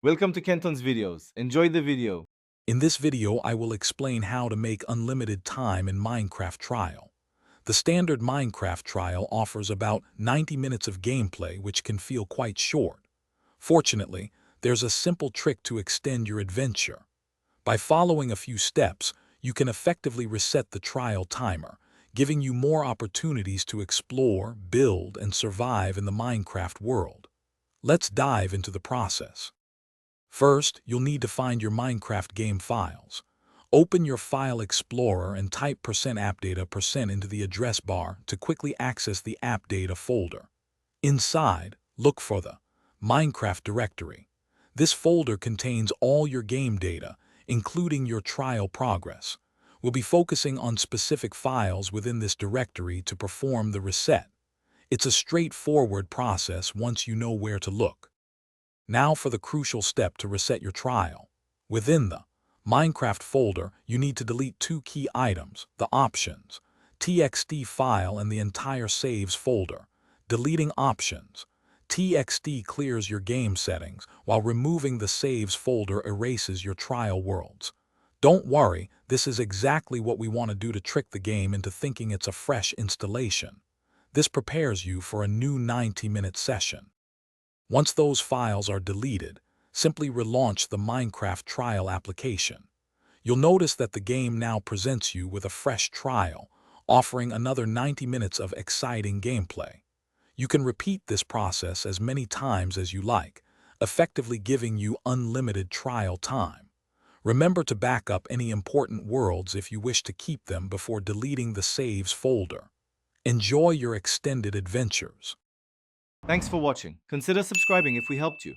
Welcome to Kenton's videos. Enjoy the video. In this video, I will explain how to make unlimited time in Minecraft Trial. The standard Minecraft Trial offers about 90 minutes of gameplay, which can feel quite short. Fortunately, there's a simple trick to extend your adventure. By following a few steps, you can effectively reset the trial timer, giving you more opportunities to explore, build, and survive in the Minecraft world. Let's dive into the process. First, you'll need to find your Minecraft game files. Open your File Explorer and type %appdata% into the address bar to quickly access the app data folder. Inside, look for the Minecraft directory. This folder contains all your game data, including your trial progress. We'll be focusing on specific files within this directory to perform the reset. It's a straightforward process once you know where to look. Now for the crucial step to reset your trial. Within the Minecraft folder, you need to delete two key items, the options, txt file and the entire saves folder. Deleting options, txt clears your game settings, while removing the saves folder erases your trial worlds. Don't worry, this is exactly what we want to do to trick the game into thinking it's a fresh installation. This prepares you for a new 90-minute session. Once those files are deleted, simply relaunch the Minecraft Trial application. You'll notice that the game now presents you with a fresh trial, offering another 90 minutes of exciting gameplay. You can repeat this process as many times as you like, effectively giving you unlimited trial time. Remember to back up any important worlds if you wish to keep them before deleting the saves folder. Enjoy your extended adventures. Thanks for watching. Consider subscribing if we helped you.